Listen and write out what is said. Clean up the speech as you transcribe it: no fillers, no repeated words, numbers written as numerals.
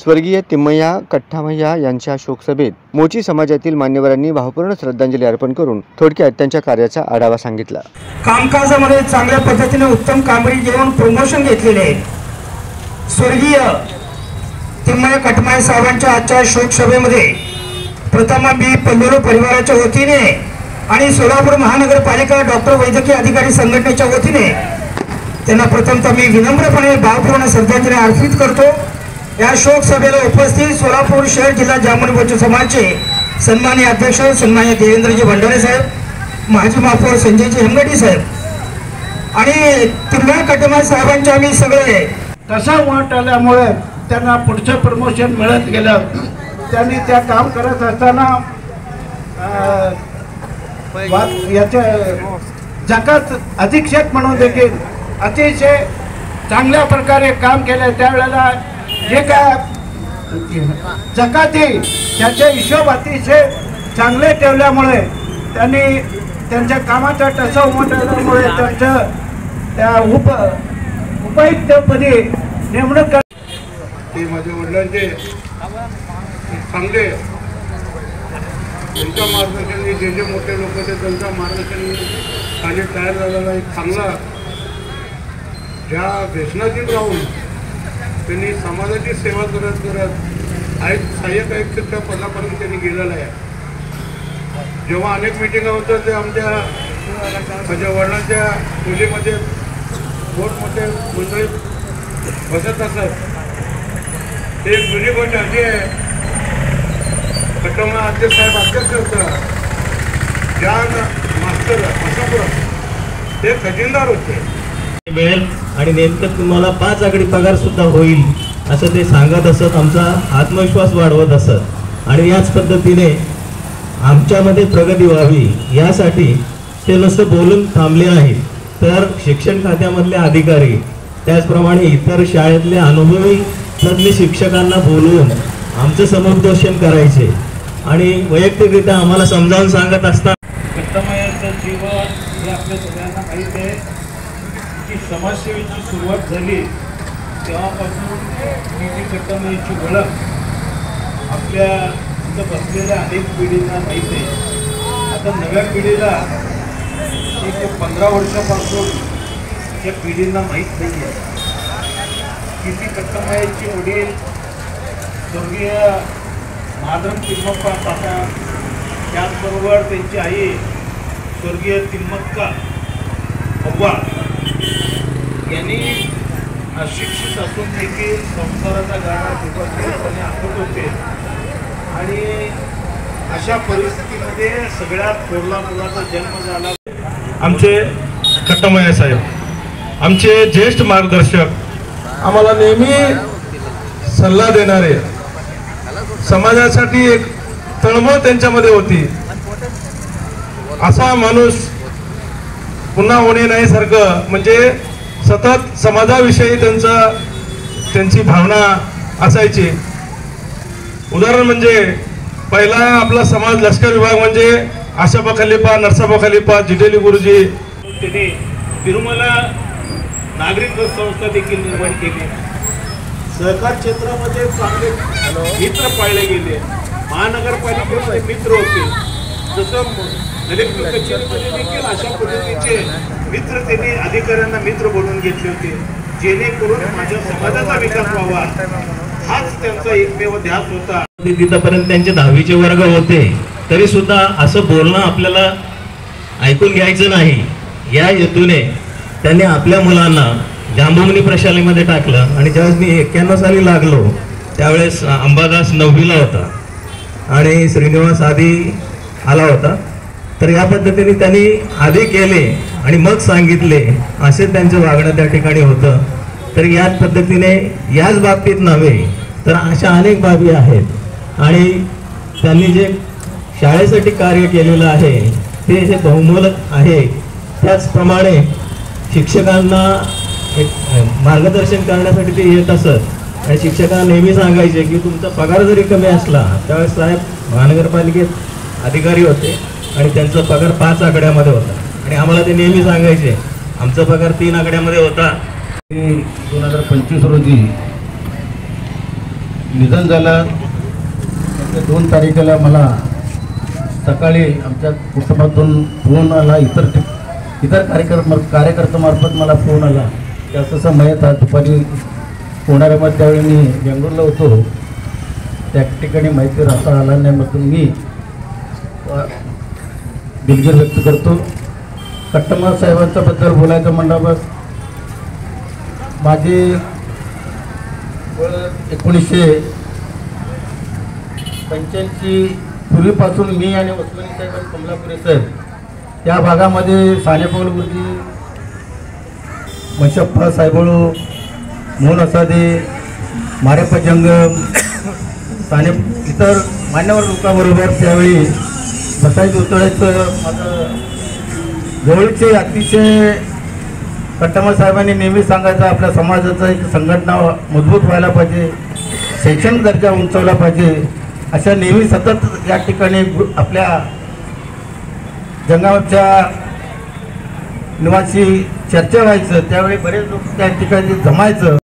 स्वर्गीय तिम्मय्या कट्टामय्या यांच्या शोकसभेत मोची समाजातील मान्यवरांनी भावपूर्ण श्रद्धांजली अर्पण करून थोडक्यात त्यांच्या कार्याचा आढावा सांगितला। कामकाजामध्ये चांगल्या पद्धतीने उत्तम कामगिरी घेऊन प्रमोशन घेतलेले स्वर्गीय तिम्मय्या कट्टामय्या साहेबांच्या आजच्या शोकसभेमध्ये प्रथम मी पल्लू परिवाराच्या वतीने आणि सोलापूर महानगरपालिका डॉक्टर वैद्यकीय अधिकारी संघटनेच्या वतीने त्यांना प्रथमतः मी विनम्रपणे भावपूर्ण श्रद्धांजली अर्पित करतो। या शोक सभेला उपस्थित सोलापूर शहर जिल्हा जांभूळी बौद्ध समाजाचे सन्माननीय अध्यक्ष सन्माननीय देवेंद्रजी भंडारे साहेब, माजी महापौर संजयजी हेमगडी साहेब आणि तिम्मय्या कट्टामय्या साहेबांच्या आम्ही सगळे कसा वाट आल्यामुळे त्यांना पुढचं प्रमोशन मिळत गेलं। त्यांनी त्या काम करत असताना याच्या जकात अधीक्षक म्हणून देखील अतिशय चांगल्या प्रकारे काम केले। त्यावेळेला जे काय जकाती त्याचे हिशोब अतिशय चांगले ठेवल्यामुळे त्यांनी त्यांच्या कामाचा ठसा उमटवल्यामुळे त्यांचं त्या उपायुक्तपदी नेमणूक ते माझ्या वडिलांचे चांगले त्यांच्या मार्गदर्शनाने जे मोठे लोक होते त्यांच्या मार्गदर्शनाने आणि तयार झालेला एक चांगला ज्या व्यसनाधीन राहून त्यांनी समाजाची सेवा करत सहाय्यक आयुक्ताच्या पदापर्यंत त्यांनी गेलेला आहे। जेव्हा अनेक मिटिंगा होतात ते आमच्या माझ्या वडिलांच्या खोलीमध्ये मोठमोठे मंडळी बसत असत। ते एक जुनी गोष्ट अशी आहे, कट्टामय्या अध्यक्ष साहेब अध्यक्ष होता, ज्ञान मास्तर असापुरम ते खजिनदार होते। मिळेल आणि नेमकं तुम्हाला 5 आकडी पगार सुद्धा होईल असं ते सांगत असत, आमचा आत्मविश्वास वाढवत असत आणि याच पद्धतीने आमच्यामध्ये प्रगती व्हावी यासाठी ते नुसतं बोलून थांबले नाहीत, तर शिक्षण खात्यामधले अधिकारी त्याचप्रमाणे इतर शाळेतले अनुभवी तज्ञ शिक्षकांना बोलवून आमचं समुपदेशन करायचे आणि वैयक्तिकरित्या आम्हाला समजावून सांगत असतात। कट्टामय्यांचं जीवन हे आपल्या सगळ्यांना माहीत आहे की समाजसेवेची सुरुवात झाली तेव्हापासून डी कट्टामय्यांची ओळख आपल्या इथं बसलेल्या अनेक पिढींना माहीत आहे। आता नव्या पिढीला एक 15 वर्षापासून या पिढींना माहीत नाही आहे की ती कट्टामय्यांची वडील स्वर्गीय महाधम तिम्मक्का काका, त्याचबरोबर त्यांची आई स्वर्गीय तिम्मक्का अव्वा यांनी अशिक्षित असून देखील संसाराचा गाडा सुखपणे आखत होते आणि अशा परिस्थितीमध्ये सगळ्यात थोरला मुलाचा जन्म झाला। आमचे कट्टामय्या साहेब आमचे ज्येष्ठ मार्गदर्शक, आम्हाला नेहमी सल्ला देणारे, समाजासाठी एक तळमळ त्यांच्यामध्ये होती। असा माणूस पुन्हा होणे नाही सारखं, म्हणजे सतत समाजाविषयी त्यांची भावना असायची। उदाहरण म्हणजे पहिला आपला समाज लष्कर विभाग म्हणजे आशापा खलिफा, नरसापा खलिफा, जिटेली गुरुजी, त्यांनी तिरुमला नागरिक संस्था देखील निर्माण केली। सहकार क्षेत्रामध्ये चांगले मित्र पाळले गेले। महानगरपालिकेचे मित्र होते, जसं कलेक्टर कचेरीमध्ये देखील अशा पद्धतीचे मित्र त्यांनी अधिकाऱ्यांना मित्र बनवून घेतले होते, जेणेकरून माझ्या समाजाचा विकास व्हावा हाच त्यांचा एकमेव ध्यास होता। तिथपर्यंत त्यांचे 10वीचे वर्ग होते तरी सुद्धा असं बोलणं आपल्याला ऐकून घ्यायचं नाही या हेतूने त्यांनी आपल्या मुलांना जांभूळी प्रशालेमध्ये टाकलं आणि ज्यावेळेस मी 91 साली लागलो त्यावेळेस अंबादास 9वीला होता आणि श्रीनिवास आधी आला होता। तर या पद्धतीने त्यांनी आधी केले आणि मग सांगितले असे त्यांचं वागणं त्या ठिकाणी होतं। तर याच पद्धतीने याच बाबतीत नव्हे तर अशा अनेक बाबी आहेत आणि त्यांनी जे शाळेसाठी कार्य केलेलं आहे ते हे बहुमोलक आहे। त्याचप्रमाणे शिक्षकांना एक मार्गदर्शन करण्यासाठी ते येत असत आणि शिक्षकांना नेहमी सांगायचे की तुमचा पगार जरी कमी असला, त्यावेळेस साहेब महानगरपालिकेत अधिकारी होते आणि त्यांचा पगार 5 आकड्यामध्ये होता आणि आम्हाला ते नेहमी सांगायचे आमचा पगार 3 आकड्यामध्ये होता। 2025 रोजी निधन झालं. 2 तारखेला मला सकाळी आमच्या कुटुंबातून फोन आला, इतर कार्यकर्त्यामार्फत मला फोन आला की असं मयत आज दुपारी होणाऱ्या. मग त्यावेळी मी बेंगलोरला होतो, त्या ठिकाणी माहिती राहता आला नाही. मग मी दिलगिरी व्यक्त करतो. कट्टमल साहेबांच्याबद्दल बोलायचं म्हणलं, बस माझी 1985 पूर्वीपासून मी आणि उस्मानी साहेब आणि कमलापुरे साहेब त्या भागामध्ये सानेपाऊल गुरुजी, मशप्पा साहेबळू, मोहन असादे, मारेप्पा जंगम, इतर मान्यवर लोकांबरोबर त्यावेळी बसायचं उतरायचं. माझं जवळचे अतिशय कट्टमल साहेबांनी नेहमी सांगायचं, आपल्या समाजाचा एक संघटना मजबूत व्हायला पाहिजे, शैक्षणिक दर्जा उंचावला पाहिजे, अशा नेहमी सतत या ठिकाणी आपल्या जंगावच्या निवासी चर्चा व्हायचं. त्यावेळी बरेच लोक त्या ठिकाणी जमायचं.